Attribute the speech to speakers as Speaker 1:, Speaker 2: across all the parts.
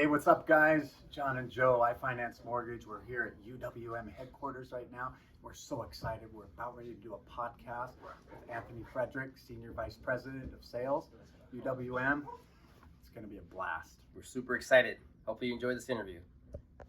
Speaker 1: Hey, what's up, guys? John and Joe, iFinance Mortgage. We're here at UWM headquarters right now. We're so excited. We're about ready to do a podcast with Anthony Frederick, Senior Vice President of Sales, UWM. It's going to be a blast.
Speaker 2: We're super excited. Hopefully you enjoy this interview.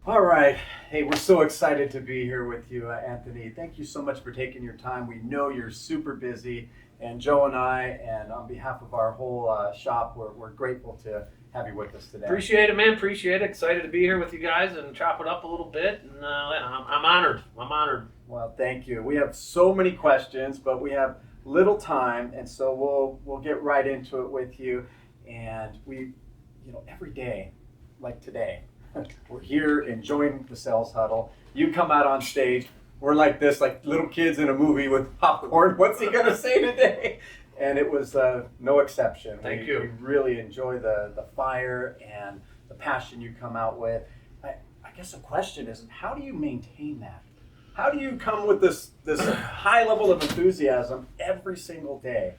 Speaker 1: All right. Hey, we're so excited to be here with you, Anthony. Thank you so much for taking your time. We know you're super busy. And Joe and I, and on behalf of our whole shop, we're grateful to have you with us today.
Speaker 3: Appreciate it, man. Appreciate it. Excited to be here with you guys and chop it up a little bit. And I'm honored. I'm honored.
Speaker 1: Well, thank you. We have so many questions, but we have little time, and so we'll get right into it with you. And we, every day, like today, we're here enjoying the sales huddle. You come out on stage. We're like this, like little kids in a movie with popcorn. What's he gonna say today? And it was no exception.
Speaker 3: Thank you.
Speaker 1: We really enjoy the fire and the passion you come out with. I guess the question is, how do you maintain that? How do you come with this high level of enthusiasm every single day?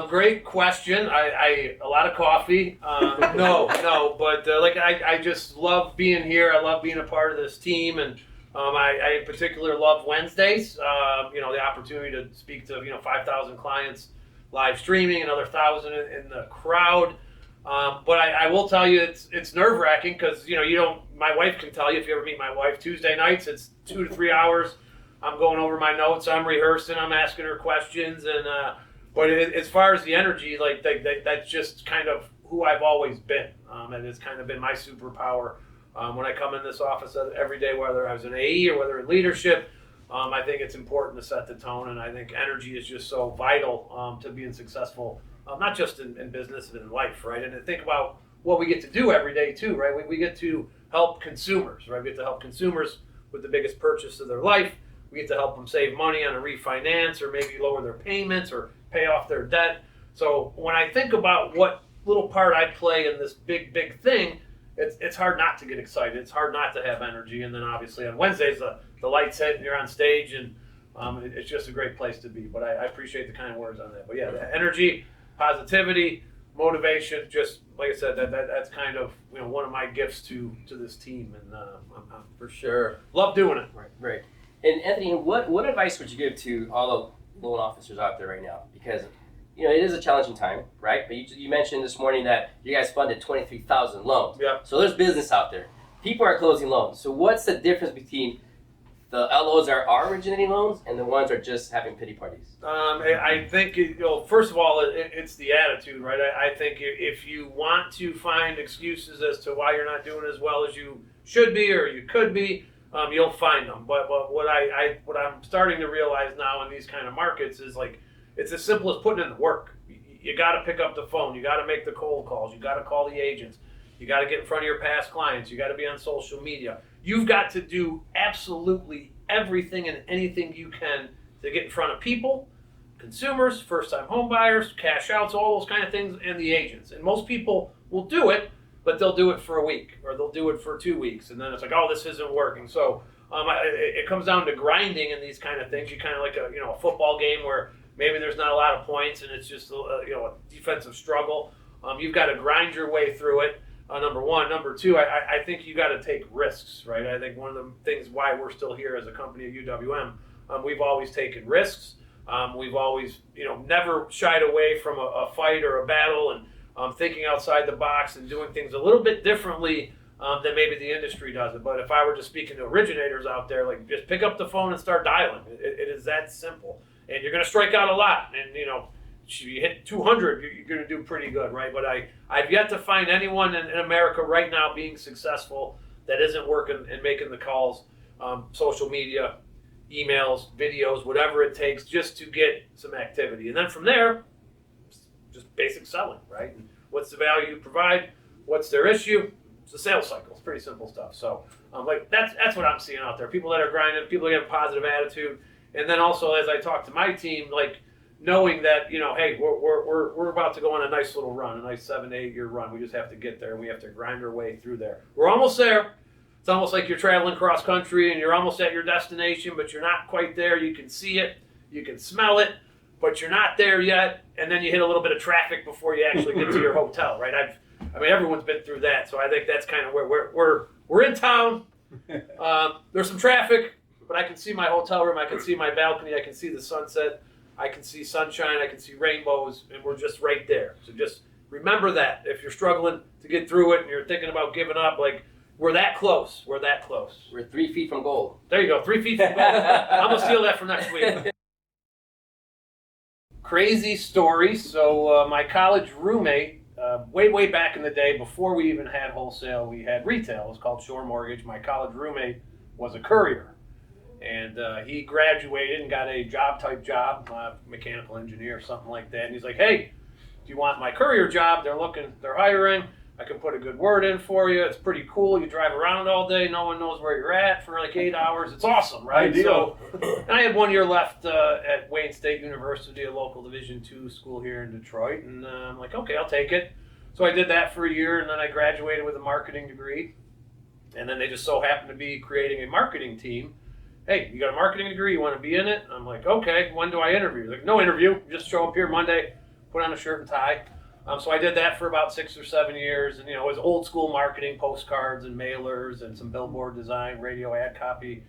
Speaker 3: Great question. I a lot of coffee. No, but I just love being here. I love being a part of this team, and I in particular love Wednesdays. The opportunity to speak to 5,000 clients live streaming, another 1,000 in the crowd. But I will tell you, it's nerve wracking because you don't. My wife can tell you, if you ever meet my wife, Tuesday nights it's 2 to 3 hours. I'm going over my notes. I'm rehearsing. I'm asking her questions, and but as far as the energy, that's just kind of who I've always been, and it's kind of been my superpower. When I come in this office every day, whether I was an AE or whether in leadership, I think it's important to set the tone, and I think energy is just so vital to being successful, not just in business, but in life, right? And to think about what we get to do every day too, right? We get to help consumers, right? We get to help consumers with the biggest purchase of their life. We get to help them save money on a refinance or maybe lower their payments or pay off their debt. So when I think about what little part I play in this big thing, it's hard not to get excited. It's hard not to have energy. And then obviously on Wednesdays, the lights hit and you're on stage, and it's just a great place to be. But I appreciate the kind words on that. But yeah, the energy, positivity, motivation, just like I said, that's kind of one of my gifts to this team. And I'm
Speaker 2: For sure.
Speaker 3: love doing it.
Speaker 2: Right. And Anthony, what advice would you give to all the loan officers out there right now? Because it is a challenging time, right? But you mentioned this morning that you guys funded 23,000 loans.
Speaker 3: Yeah.
Speaker 2: So there's business out there. People are closing loans. So what's the difference between the LOs that are originating loans and the ones that are just having pity parties?
Speaker 3: I think, first of all, it's the attitude, right? I think if you want to find excuses as to why you're not doing as well as you should be or you could be, you'll find them. But what I'm starting to realize now in these kind of markets is it's as simple as putting in the work. You got to pick up the phone. You got to make the cold calls. You got to call the agents. You got to get in front of your past clients. You got to be on social media. You've got to do absolutely everything and anything you can to get in front of people, consumers, first-time home buyers, cash outs, all those kind of things, and the agents. And most people will do it, but they'll do it for a week or they'll do it for 2 weeks. And then it's like, oh, this isn't working. So it comes down to grinding in these kind of things. You kind of like a football game where maybe there's not a lot of points and it's just a defensive struggle. You've got to grind your way through it. Number one. Number two, I think you got to take risks, right? I think one of the things why we're still here as a company at UWM, we've always taken risks. We've always, never shied away from a fight or a battle, and thinking outside the box and doing things a little bit differently than maybe the industry does it. But if I were just speaking to originators out there, just pick up the phone and start dialing. It is that simple. And you're going to strike out a lot. And, if you hit 200, you're going to do pretty good, right? But I've yet to find anyone in America right now being successful that isn't working and making the calls, social media, emails, videos, whatever it takes just to get some activity. And then from there, just basic selling, right? And what's the value you provide? What's their issue? It's the sales cycle. It's pretty simple stuff. So that's what I'm seeing out there. People that are grinding, people that have a positive attitude. And then also, as I talk to my team, knowing that, hey, we're about to go on a nice little run, a nice 7 to 8 year run. We just have to get there, and we have to grind our way through there. We're almost there. It's almost like you're traveling cross country and you're almost at your destination, but you're not quite there. You can see it, you can smell it, but you're not there yet. And then you hit a little bit of traffic before you actually get to your hotel, right? I mean, everyone's been through that, so I think that's kind of where we're in town. There's some traffic, but I can see my hotel room. I can see my balcony. I can see the sunset. I can see sunshine. I can see rainbows, and we're just right there. So just remember that if you're struggling to get through it and you're thinking about giving up, like we're that close. We're that close.
Speaker 2: We're 3 feet from gold.
Speaker 3: There you go, 3 feet from gold. I'm gonna steal that for next week. Crazy story. So my college roommate, way back in the day, before we even had wholesale, we had retail. It was called Shore Mortgage. My college roommate was a courier, and he graduated and got a type job, mechanical engineer or something like that. And he's like, "Hey, do you want my courier job? They're hiring. I can put a good word in for you. It's pretty cool. You drive around all day. No one knows where you're at for like 8 hours. It's awesome, right?"
Speaker 1: Ideal.
Speaker 3: So, and I had 1 year left at Wayne State University, a local Division II school here in Detroit. And I'm like, okay, I'll take it. So I did that for a year, and then I graduated with a marketing degree. And then they just so happened to be creating a marketing team. "Hey, you got a marketing degree? You want to be in it?" I'm like, okay. "When do I interview?" Like, "No interview. Just show up here Monday, put on a shirt and tie." So I did that for about 6 or 7 years, and it was old school marketing, postcards and mailers, and some billboard design, radio ad copy,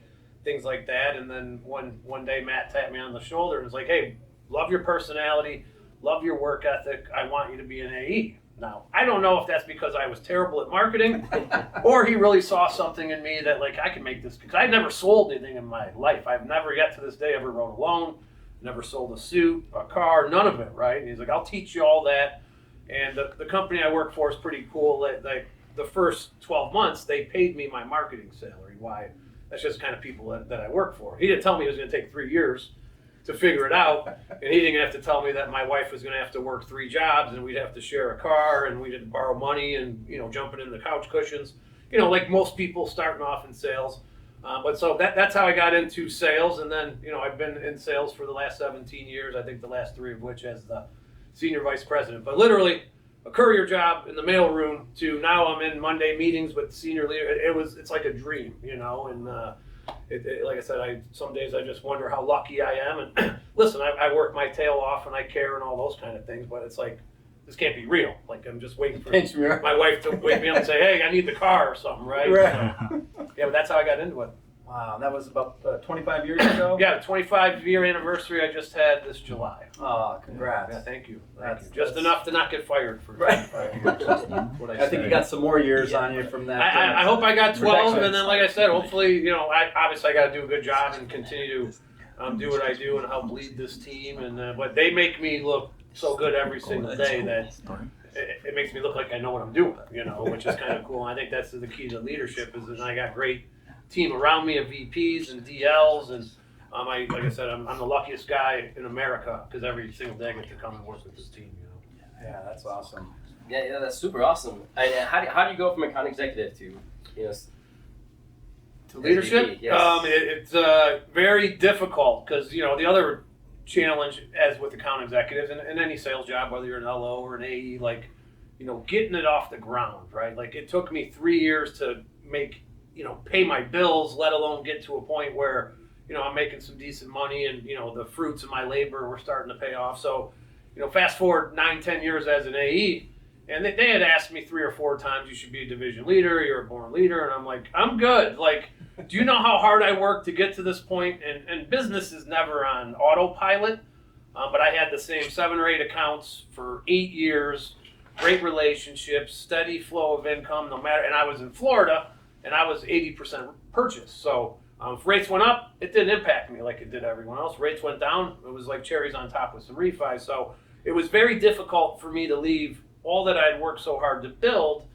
Speaker 3: things like that. And then one day Matt tapped me on the shoulder and was like, "Hey, love your personality, love your work ethic. I want you to be an AE." Now, I don't know if that's because I was terrible at marketing, or he really saw something in me that like I can make this. Because I'd never sold anything in my life. I've never yet to this day ever wrote a loan, never sold a suit, a car, none of it. Right? And he's like, "I'll teach you all that." And the company I work for is pretty cool. Like the first 12 months, they paid me my marketing salary. Why? That's just the kind of people that I work for. He didn't tell me it was going to take 3 years to figure it out. And he didn't have to tell me that my wife was going to have to work 3 jobs and we'd have to share a car and we'd have to borrow money and, jumping in the couch cushions, like most people starting off in sales. But so that's how I got into sales. And then, I've been in sales for the last 17 years, I think the last 3 of which as the senior vice president. But literally a courier job in the mailroom to now I'm in Monday meetings with senior leader. It's like a dream, and like I said, some days I just wonder how lucky I am. And listen, I work my tail off and I care and all those kind of things, but it's like, this can't be real. Like I'm just waiting for my wife to wake me up and say, "Hey, I need the car," or something, right?
Speaker 1: Right.
Speaker 3: So, yeah, but that's how I got into it.
Speaker 1: Wow, that was about 25 years ago?
Speaker 3: Yeah, the 25-year anniversary I just had this July.
Speaker 1: Oh, congrats.
Speaker 3: Yeah, thank you.
Speaker 1: That's
Speaker 3: just enough to not get fired for
Speaker 1: Right.
Speaker 3: 25 years. What
Speaker 1: I think you got some more years on you from that.
Speaker 3: I hope I got 12,
Speaker 1: Protection.
Speaker 3: and then like I said, hopefully, I got to do a good job and continue to do what I do and help lead this team. And but they make me look so good every single day that it makes me look like I know what I'm doing, which is kind of cool. And I think that's the key to leadership is that I got great team around me of VPs and DLs, and like I said, I'm the luckiest guy in America because every single day I get to come and work with this team.
Speaker 1: Yeah, that's awesome.
Speaker 2: Yeah, that's super awesome. And how do you go from account executive to
Speaker 3: To leadership,
Speaker 2: SVP? Yes.
Speaker 3: It's very difficult because the other challenge, as with account executives and any sales job, whether you're an LO or an AE, like getting it off the ground, right? Like it took me 3 years to make pay my bills, let alone get to a point where, I'm making some decent money and, the fruits of my labor were starting to pay off. So, fast forward 9-10 years as an AE, and they had asked me 3 or 4 times, "You should be a division leader, you're a born leader." And I'm like, "I'm good. Like, do you know how hard I worked to get to this point?" And business is never on autopilot, but I had the same 7 or 8 accounts for 8 years, great relationships, steady flow of income, no matter, and I was in Florida, and I was 80% purchase. So if rates went up, it didn't impact me like it did everyone else. Rates went down, it was like cherries on top with some refis. So it was very difficult for me to leave all that I'd worked so hard to build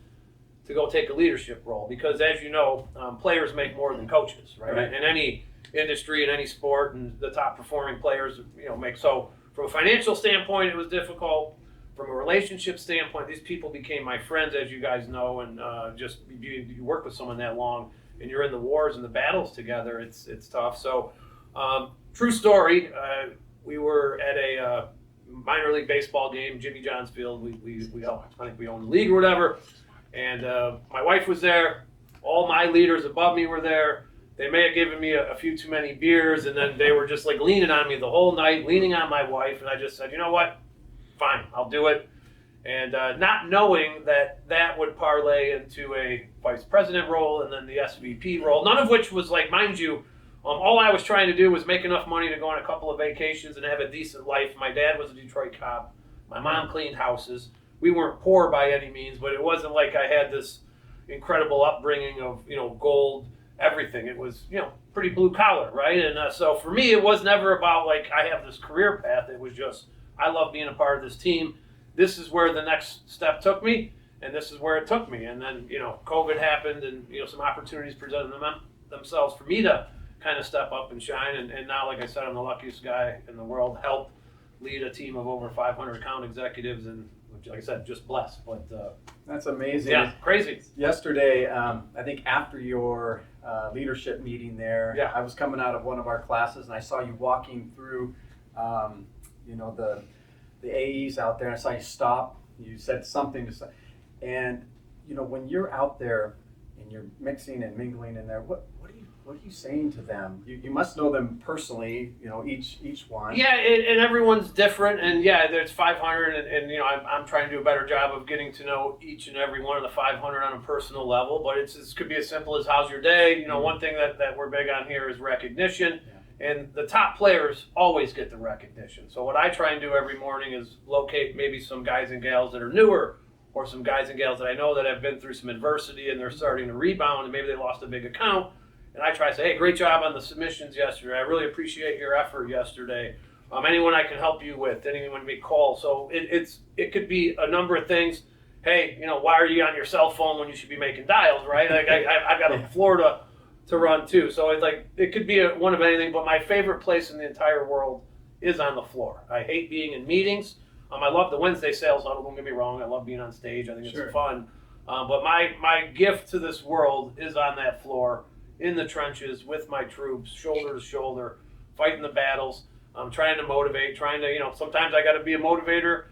Speaker 3: to go take a leadership role. Because as you know, players make more than coaches, right? In any industry, in any sport, and the top performing players, make. So from a financial standpoint, it was difficult. From a relationship standpoint, these people became my friends, as you guys know, and just you work with someone that long, and you're in the wars and the battles together. It's tough. So, true story. We were at a minor league baseball game, Jimmy John's Field. I think we own the league or whatever. And my wife was there. All my leaders above me were there. They may have given me a few too many beers, and then they were just like leaning on me the whole night, leaning on my wife. And I just said, "You know what? Fine, I'll do it." And not knowing that would parlay into a vice president role and then the SVP role, none of which was like, mind you, all I was trying to do was make enough money to go on a couple of vacations and have a decent life. My dad was a Detroit cop. My mom cleaned houses. We weren't poor by any means, but it wasn't like I had this incredible upbringing of, gold, everything. It was, pretty blue collar, right? And so for me, it was never about like I have this career path. It was just, I love being a part of this team. This is where the next step took me, and this is where it took me. And then, COVID happened, and, some opportunities presented themselves for me to kind of step up and shine. And now, like I said, I'm the luckiest guy in the world, help lead a team of over 500 account executives, and like I said, just blessed. But
Speaker 1: that's amazing.
Speaker 3: Yeah, crazy.
Speaker 1: Yesterday, I think after your leadership meeting there,
Speaker 3: Yeah.
Speaker 1: I was coming out of one of our classes, and I saw you walking through, the AEs out there, and I saw you stop. You said something to say, and when you're out there and you're mixing and mingling in there, what are you saying to them? You must know them personally, each one.
Speaker 3: Yeah, and everyone's different, and yeah, there's 500, and I'm trying to do a better job of getting to know each and every one of the 500 on a personal level. But it could be as simple as how's your day. One thing that we're big on here is recognition, and the top players always get the recognition. So what I try and do every morning is locate maybe some guys and gals that are newer, or some guys and gals that I know that have been through some adversity and they're starting to rebound, and maybe they lost a big account. And I try to say, hey, great job on the submissions yesterday. I really appreciate your effort yesterday. Anyone I can help you with, anyone to make calls. So it could be a number of things. Hey, why are you on your cell phone when you should be making dials, right? Like I've got a floor to run too. So it's like it could be one of anything. But my favorite place in the entire world is on the floor. I hate being in meetings. I love the Wednesday sales huddle. Don't get me wrong. I love being on stage. I think it's fun. But my gift to this world is on that floor, in the trenches with my troops, shoulder to shoulder, fighting the battles. I'm trying to motivate, sometimes I got to be a motivator.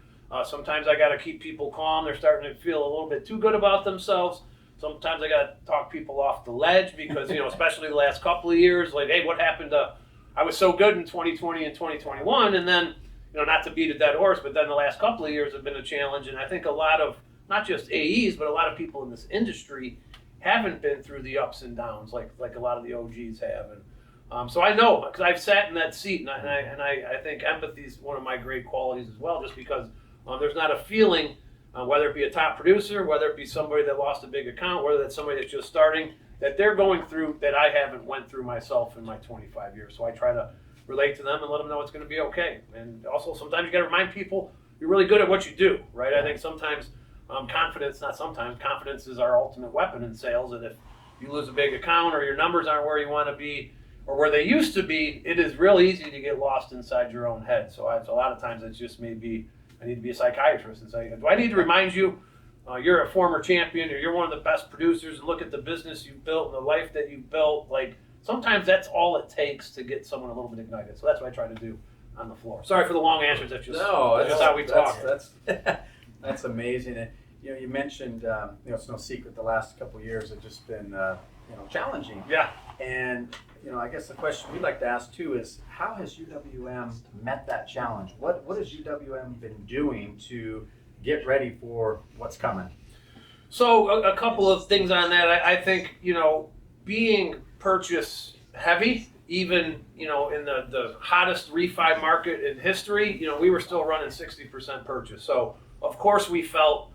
Speaker 3: Sometimes I got to keep people calm. They're starting to feel a little bit too good about themselves. Sometimes I got to talk people off the ledge because, especially the last couple of years, like, hey, what happened I was so good in 2020 and 2021. And then, not to beat a dead horse, but then the last couple of years have been a challenge. And I think a lot of, not just AEs, but a lot of people in this industry haven't been through the ups and downs like a lot of the OGs have, and so I know because I've sat in that seat, and I think empathy is one of my great qualities as well. Just because there's not a feeling, whether it be a top producer, whether it be somebody that lost a big account, whether that's somebody that's just starting, that they're going through that I haven't went through myself in my 25 years. So I try to relate to them and let them know it's going to be okay. And also sometimes you got to remind people you're really good at what you do, right? I think sometimes. Confidence is our ultimate weapon in sales. And if you lose a big account or your numbers aren't where you want to be or where they used to be, it is real easy to get lost inside your own head. So a lot of times it's just maybe I need to be a psychiatrist and say, do I need to remind you you're a former champion or you're one of the best producers and look at the business you've built and the life that you've built. Like sometimes that's all it takes to get someone a little bit ignited. So that's what I try to do on the floor. Sorry for the long answers. That's just how we talk.
Speaker 1: That's amazing. And, you mentioned, it's no secret the last couple of years have just been, challenging.
Speaker 3: Yeah.
Speaker 1: And, I guess the question we'd like to ask too is how has UWM met that challenge? What has UWM been doing to get ready for what's coming?
Speaker 3: So a couple of things on that. I think, being purchase heavy, even, in the hottest refi market in history, we were still running 60% purchase. So of course we felt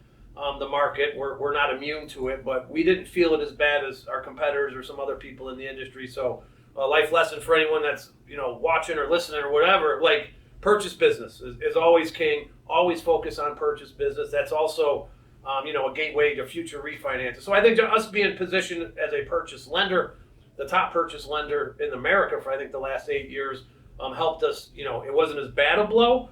Speaker 3: the market. We're not immune to it, but we didn't feel it as bad as our competitors or some other people in the industry. So a life lesson for anyone that's, watching or listening or whatever, like purchase business is always king, always focus on purchase business. That's also, a gateway to future refinances. So I think us being positioned as a purchase lender, the top purchase lender in America for I think the last 8 years, helped us, it wasn't as bad a blow.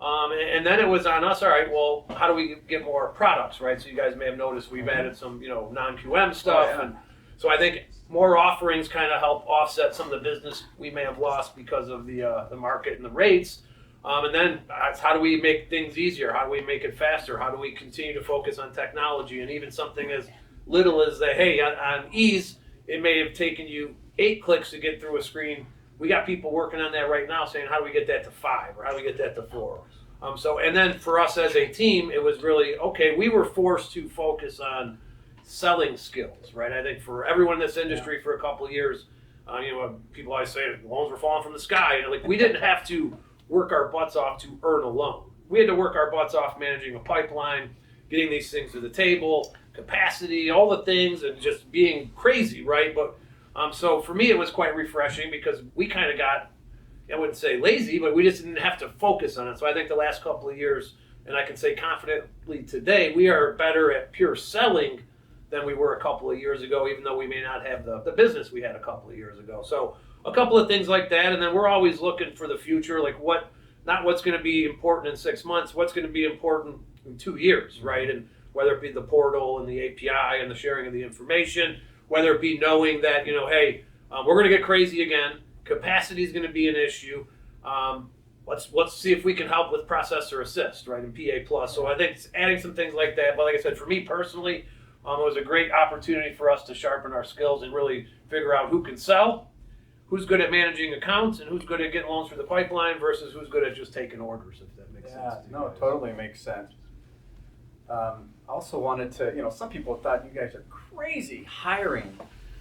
Speaker 3: And then it was on us, all right, well, how do we get more products, right? So you guys may have noticed we've added some, non-QM stuff.
Speaker 1: Oh, yeah.
Speaker 3: And so I think more offerings kind of help offset some of the business we may have lost because of the market and the rates. And then how do we make things easier? How do we make it faster? How do we continue to focus on technology? And even something as little as that, hey, on ease, it may have taken you 8 clicks to get through a screen. We got people working on that right now saying, how do we get that to 5 or how do we get that to 4? And then for us as a team, it was really, okay, we were forced to focus on selling skills, right? I think for everyone in this industry for a couple of years, people always say loans were falling from the sky. Like we didn't have to work our butts off to earn a loan. We had to work our butts off managing a pipeline, getting these things to the table, capacity, all the things, and just being crazy, right? But so for me, it was quite refreshing because we kind of got, I wouldn't say lazy, but we just didn't have to focus on it. So I think the last couple of years, and I can say confidently today, we are better at pure selling than we were a couple of years ago, even though we may not have the business we had a couple of years ago. So a couple of things like that, and then we're always looking for the future, like not what's going to be important in 6 months, what's going to be important in 2 years, right? And whether it be the portal and the API and the sharing of the information, whether it be knowing that, hey, we're going to get crazy again, capacity is going to be an issue. Let's see if we can help with processor assist, right, and PA plus. So I think it's adding some things like that. But like I said, for me personally, it was a great opportunity for us to sharpen our skills and really figure out who can sell, who's good at managing accounts, and who's good at getting loans through the pipeline versus who's good at just taking orders, if that makes sense.
Speaker 1: Yeah, no, it totally makes sense. Also wanted to, some people thought you guys are crazy hiring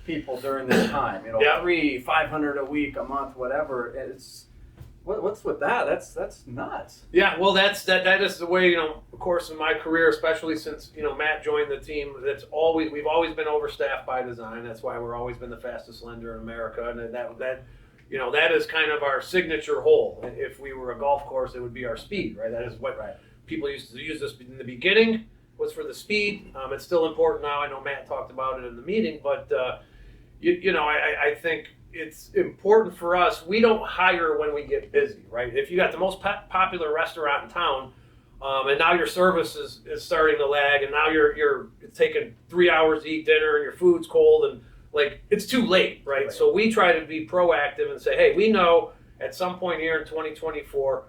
Speaker 1: people during this time. 500 a week, a month, whatever. It's what's with that? That's nuts.
Speaker 3: Yeah, well, that is the way, of course, in my career, especially since Matt joined the team. We've always been overstaffed by design. That's why we're always been the fastest lender in America, and that is kind of our signature hole. If we were a golf course, it would be our speed, right? That is what people used to use this in the beginning, was for the speed. It's still important now. I know Matt talked about it in the meeting, but I think it's important for us. We don't hire when we get busy, right? If you got the most popular restaurant in town, and now your service is starting to lag, and now it's taking 3 hours to eat dinner, and your food's cold, and it's too late, right? So we try to be proactive and say, hey, we know at some point here in 2024,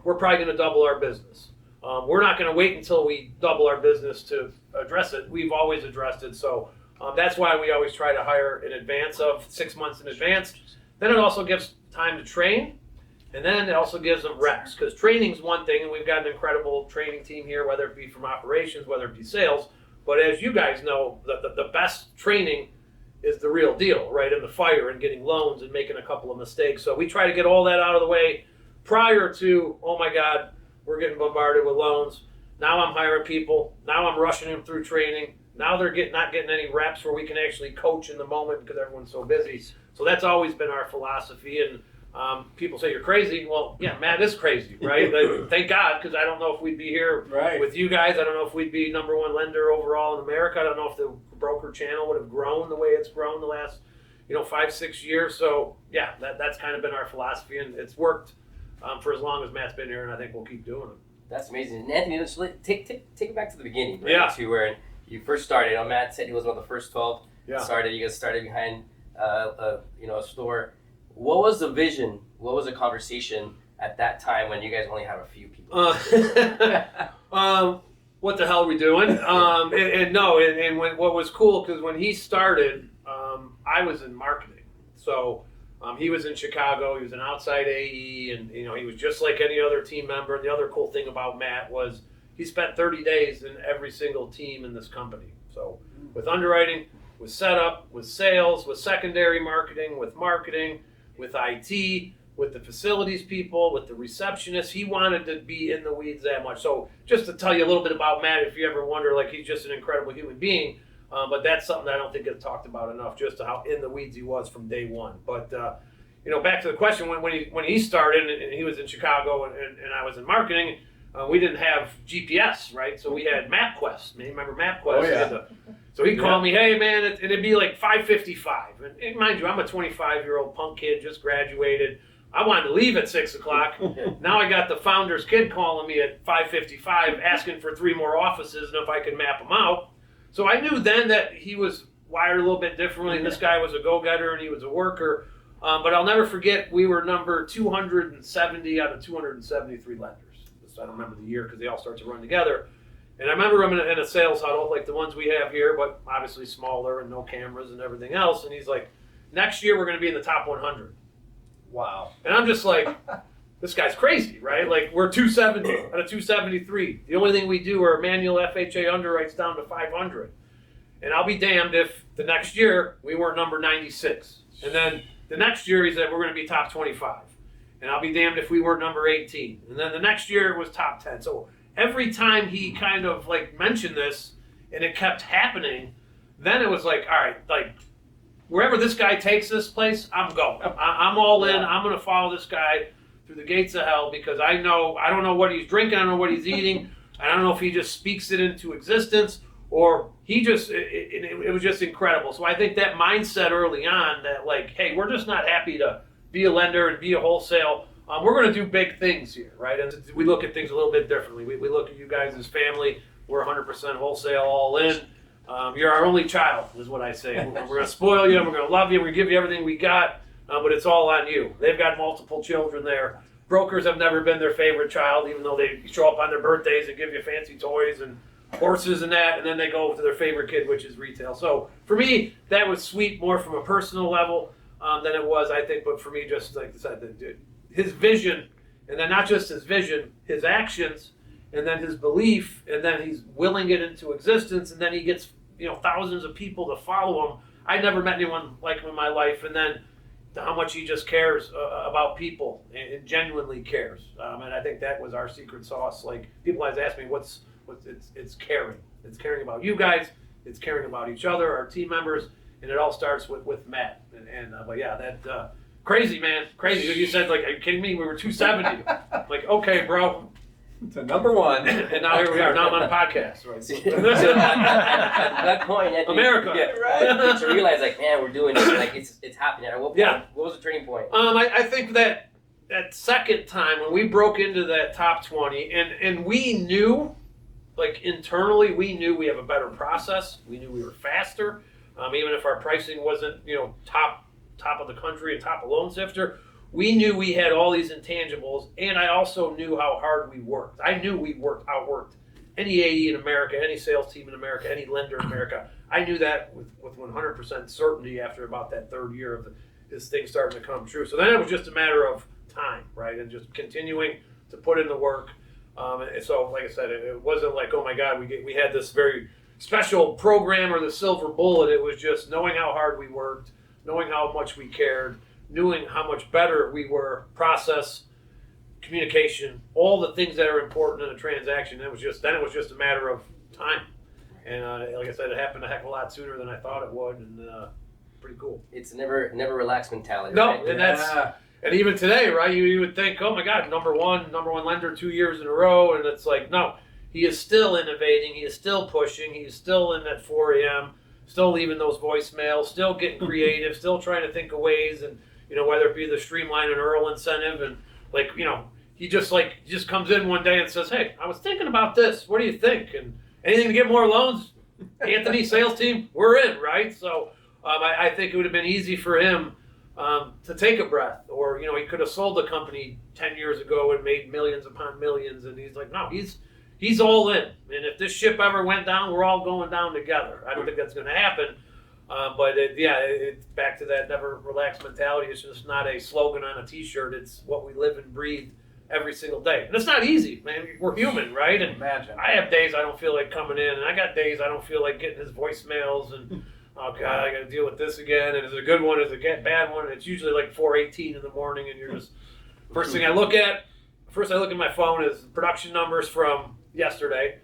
Speaker 3: we're probably going to double our business. We're not going to wait until we double our business to address it. We've always addressed it. So that's why we always try to hire in advance of 6 months in advance. Then it also gives time to train, and then it also gives them reps, because training's one thing, and we've got an incredible training team here, whether it be from operations, whether it be sales. But as you guys know, the best training is the real deal, right? In the fire and getting loans and making a couple of mistakes. So we try to get all that out of the way prior to, oh my God, we're getting bombarded with loans. Now I'm hiring people. Now I'm rushing them through training. Now they're not getting any reps where we can actually coach in the moment because everyone's so busy. So that's always been our philosophy. And people say you're crazy. Well, yeah, Matt is crazy, right? Thank God, because I don't know if we'd be here with you guys. I don't know if we'd be number one lender overall in America. I don't know if the broker channel would have grown the way it's grown the last 5-6 years. So yeah, that's kind of been our philosophy, and it's worked for as long as Matt's been here, and I think we'll keep doing it.
Speaker 2: That's amazing. And Anthony, let's take it back to the beginning, right?
Speaker 3: Yeah.
Speaker 2: To where you first started. Matt said he was one of the first 12.
Speaker 3: Yeah.
Speaker 2: You guys started behind a store. What was the vision? What was the conversation at that time when you guys only have a few people?
Speaker 3: What the hell are we doing? What was cool, because when he started, I was in marketing. So he was in Chicago. He was an outside AE, and he was just like any other team member. And the other cool thing about Matt was he spent 30 days in every single team in this company. So with underwriting, with setup, with sales, with secondary marketing, with IT, with the facilities people, with the receptionists. He wanted to be in the weeds that much. So just to tell you a little bit about Matt, if you ever wonder, he's just an incredible human being. But that's something that I don't think gets talked about enough, just how in the weeds he was from day one. But back to the question, when he started and he was in Chicago and I was in marketing, we didn't have GPS, right? So we had MapQuest. You remember MapQuest?
Speaker 1: Oh, yeah.
Speaker 3: So he'd call me, hey man, it'd be like 5:55. And mind you, I'm a 25-year-old punk kid, just graduated. I wanted to leave at 6 o'clock. Now I got the founder's kid calling me at 5:55, asking for 3 more offices and if I could map them out. So I knew then that he was wired a little bit differently. And this guy was a go-getter and he was a worker. But I'll never forget, we were number 270 out of 273 lenders. So I don't remember the year because they all start to run together. And I remember him in a sales huddle like the ones we have here, but obviously smaller and no cameras and everything else. And he's like, next year we're going to be in the top 100.
Speaker 1: Wow.
Speaker 3: And I'm just like, this guy's crazy, right? Like we're 270 out of 273. The only thing we do are manual FHA underwrites down to 500. And I'll be damned if the next year we weren't number 96. And then the next year he said we're going to be top 25. And I'll be damned if we were number 18. And then the next year it was top 10. So every time he kind of like mentioned this and it kept happening, then it was like, all right, like wherever this guy takes this place, I'm going. I'm all in. I'm going to follow this guy through the gates of hell because I don't know what he's drinking. I don't know what he's eating. I don't know if he just speaks it into existence or he just, it was just incredible. So I think that mindset early on that like, hey, we're just not happy to be a lender and be a wholesale. We're going to do big things here, right? And we look at things a little bit differently. We look at you guys as family. We're 100% wholesale, all in. You're our only child, is what I say. We're going to spoil you. We're going to love you. We're going to give you everything we got, but it's all on you. They've got multiple children there. Brokers have never been their favorite child, even though they show up on their birthdays and give you fancy toys and horses and that, and then they go to their favorite kid, which is retail. So for me, that was sweet more from a personal level than it was, I think. But for me, just like I said, his vision, and then not just his vision, his actions, and then his belief, and then he's willing it into existence, and then he gets thousands of people to follow him. I never met anyone like him in my life, and then how much he just cares about people and genuinely cares. And I think that was our secret sauce. Like people always ask me, it's caring. It's caring about you guys. It's caring about each other, our team members, and it all starts with Matt. But yeah, that crazy, man, crazy. You said like, are you kidding me? We were 270. Like, okay, bro.
Speaker 1: To number one.
Speaker 3: And now here we are. Now I'm on a podcast. Right?
Speaker 2: So at that point,
Speaker 3: America.
Speaker 2: Yeah, right. To realize, like, man, we're doing it. Like, it's happening. At what point?
Speaker 3: Yeah.
Speaker 2: What was the turning point?
Speaker 3: I think that second time when we broke into that top 20, and we knew, like internally, we knew we have a better process. We knew we were faster. Even if our pricing wasn't, top of the country and top of Loan Sifter, we knew we had all these intangibles, and I also knew how hard we worked. I knew we outworked any AE in America, any sales team in America, any lender in America. I knew that with 100% certainty after about that third year of this thing starting to come true. So then it was just a matter of time, right, and just continuing to put in the work. And so, like I said, it wasn't like, oh my God, we had this very special program or the silver bullet. It was just knowing how hard we worked, knowing how much we cared, knowing how much better we were, process, communication, all the things that are important in a transaction. It was just a matter of time. And like I said, it happened a heck of a lot sooner than I thought it would, and pretty cool.
Speaker 2: It's never relaxed mentality.
Speaker 3: No,
Speaker 2: right?
Speaker 3: and even today, right? You would think, oh my God, number one lender 2 years in a row, and it's like, no, he is still innovating, he is still pushing, he is still in at 4 a.m., still leaving those voicemails, still getting creative, still trying to think of ways, and whether it be the streamline and IRRRL incentive, and he just comes in one day and says, hey, I was thinking about this. What do you think? And anything to get more loans? Anthony, sales team, we're in, right? So I think it would have been easy for him to take a breath, or he could have sold the company 10 years ago and made millions upon millions, and he's like, no, he's all in. And if this ship ever went down, we're all going down together. I don't think that's going to happen. But it's back to that never relax mentality. It's just not a slogan on a T-shirt. It's what we live and breathe every single day. And it's not easy, man. We're human, right? And
Speaker 1: Imagine.
Speaker 3: I have days I don't feel like coming in, and I got days I don't feel like getting his voicemails, and oh God, I got to deal with this again. And is it a good one? Is it a bad one? And it's usually like 4:18 in the morning, and you're just first I look at my phone is production numbers from yesterday.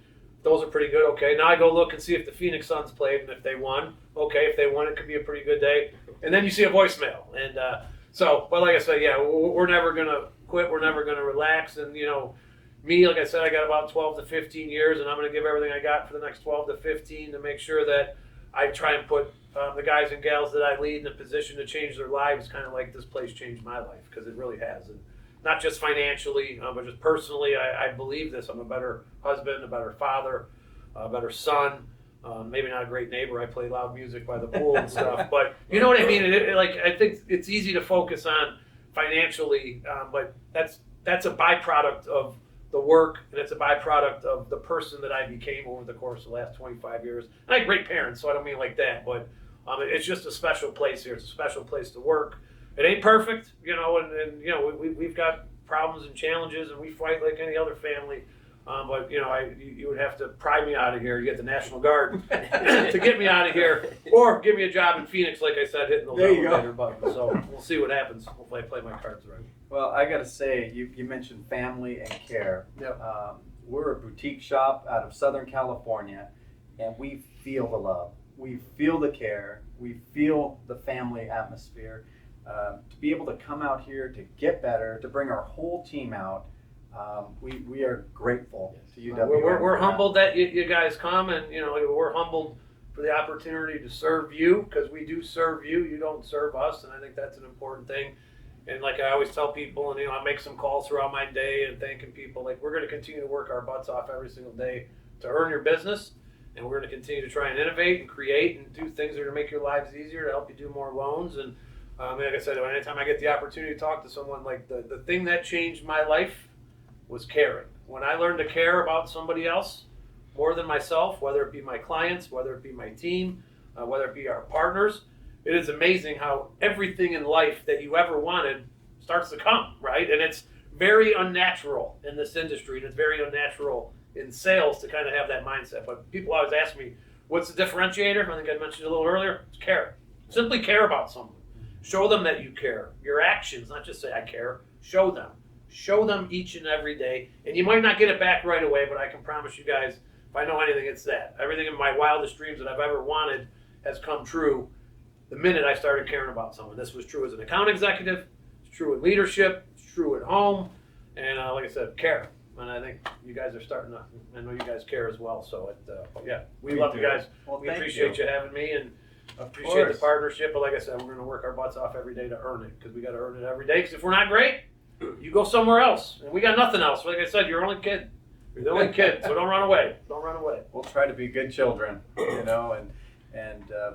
Speaker 3: Those are pretty good. Okay, now I go look and see if the Phoenix Suns played and if they won. Okay, if they won, it could be a pretty good day. And then you see a voicemail. And but like I said, yeah, we're never going to quit. We're never going to relax. And, me, like I said, I got about 12 to 15 years, and I'm going to give everything I got for the next 12 to 15 to make sure that I try and put the guys and gals that I lead in a position to change their lives, kind of like this place changed my life, because it really has. And not just financially, but just personally, I believe this. I'm a better husband, a better father, a better son. Maybe not a great neighbor. I play loud music by the pool and stuff, but you know what I mean. I think it's easy to focus on financially, but that's a byproduct of the work, and it's a byproduct of the person that I became over the course of the last 25 years. And I had great parents, so I don't mean like that, but it's just a special place here. It's a special place to work. It ain't perfect, and we've got problems and challenges, and we fight like any other family. But you would have to pry me out of here. You get the National Guard to get me out of here, or give me a job in Phoenix, like I said, hitting those elevator buttons. So we'll see what happens. Hopefully, I play my cards right.
Speaker 1: Well, I got to say, you mentioned family and care.
Speaker 3: Yep.
Speaker 1: We're a boutique shop out of Southern California, and we feel the love. We feel the care. We feel the family atmosphere. To be able to come out here to get better, to bring our whole team out, we are grateful to UWM.
Speaker 3: We're humbled that you guys come, and we're humbled for the opportunity to serve you, because we do serve you. You don't serve us, and I think that's an important thing. And like I always tell people, and I make some calls throughout my day and thanking people. Like, we're going to continue to work our butts off every single day to earn your business, and we're going to continue to try and innovate and create and do things that are going to make your lives easier, to help you do more loans. And like I said, anytime I get the opportunity to talk to someone, like the thing that changed my life was caring. When I learned to care about somebody else more than myself, whether it be my clients, whether it be my team, whether it be our partners, it is amazing how everything in life that you ever wanted starts to come, right? And it's very unnatural in this industry, and it's very unnatural in sales to kind of have that mindset. But people always ask me, what's the differentiator? I think I mentioned it a little earlier. It's care. Simply care about someone. Show them that you care. Your actions, not just say I care, show them. Show them each and every day. And you might not get it back right away, but I can promise you guys, if I know anything, it's that. Everything in my wildest dreams that I've ever wanted has come true the minute I started caring about someone. This was true as an account executive. It's true in leadership. It's true at home. And like I said, care. And I think you guys are starting to, I know you guys care as well. So, we love you guys.
Speaker 1: Well,
Speaker 3: we appreciate you having me, and appreciate
Speaker 1: course.
Speaker 3: the partnership. But like I said, we're going to work our butts off every day to earn it, because we got to earn it every day. Because if we're not great, you go somewhere else. And we got nothing else. Like I said, you're only kid. You're the only kid. So don't run away. Don't run away.
Speaker 1: We'll try to be good children, and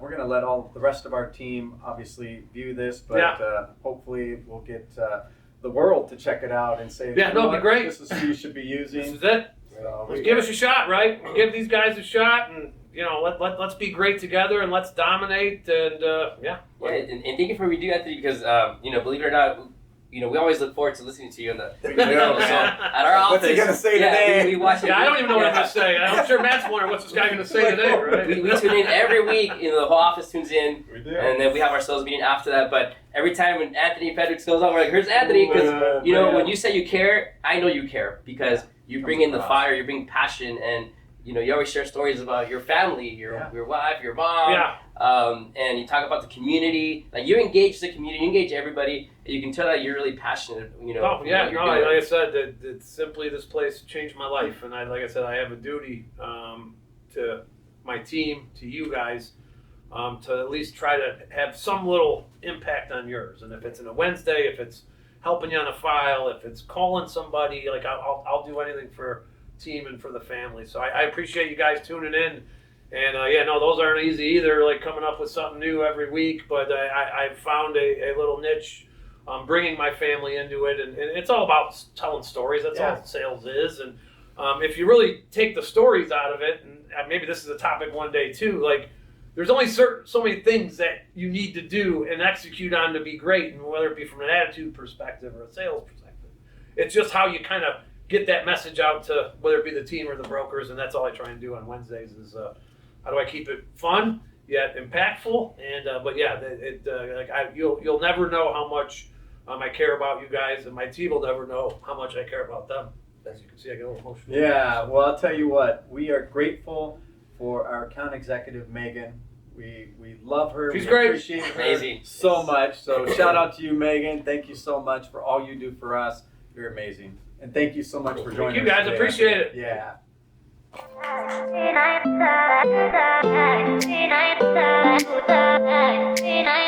Speaker 1: we're going to let all the rest of our team obviously view this, but hopefully we'll get the world to check it out and say,
Speaker 3: Yeah, no, it'd be great.
Speaker 1: This is who you should be using.
Speaker 3: This is it.
Speaker 1: So
Speaker 3: Let's give us a shot, right? Give these guys a shot, and let's be great together, and let's dominate. And
Speaker 2: Yeah, and thank you for what you do, Anthony, because believe it or not, we always look forward to listening to you in the
Speaker 1: We do,
Speaker 2: so at our office.
Speaker 1: What's he gonna say today?
Speaker 2: We watch it.
Speaker 3: I don't even know what I'm going to say. I'm sure Matt's wondering what's this guy going to say today, right?
Speaker 2: We tune in every week. The whole office tunes in,
Speaker 1: We do.
Speaker 2: and then we have our sales meeting after that. But every time when Anthony and Frederick goes on, we're like, "Here's Anthony," because
Speaker 1: man.
Speaker 2: when you say you care, I know you care, because you bring in the fire, you bring passion, and you always share stories about your family, your wife, your mom.
Speaker 3: Yeah.
Speaker 2: And you talk about the community. Like, you engage the community, you engage everybody. And you can tell that you're really passionate.
Speaker 3: Like I said, it's simply, this place changed my life, and like I said, I have a duty to my team, to you guys, to at least try to have some little impact on yours. And if it's in a Wednesday, if it's helping you on a file, if it's calling somebody, like I'll do anything for team and for the family. So I appreciate you guys tuning in. And those aren't easy either, like coming up with something new every week. But I've found a little niche, bringing my family into it, and it's all about telling stories. That's all sales is. And if you really take the stories out of it, and maybe this is a topic one day too, like there's only so many things that you need to do and execute on to be great, and whether it be from an attitude perspective or a sales perspective, it's just how you kind of get that message out to whether it be the team or the brokers. And that's all I try and do on Wednesdays is how do I keep it fun yet impactful? And you'll never know how much I care about you guys, and my team will never know how much I care about them. As you can see, I get a little emotional.
Speaker 1: Yeah, well, I'll tell you what, we are grateful for our account executive, Megan. We love her.
Speaker 3: She's
Speaker 1: we
Speaker 3: great.
Speaker 1: Appreciate her
Speaker 2: Amazing.
Speaker 1: so much. So shout out to you, Megan. Thank you so much for all you do for us. You're amazing. And thank you so much for joining us.
Speaker 3: Thank you guys,
Speaker 1: today.
Speaker 3: appreciate it.
Speaker 1: Yeah.
Speaker 4: United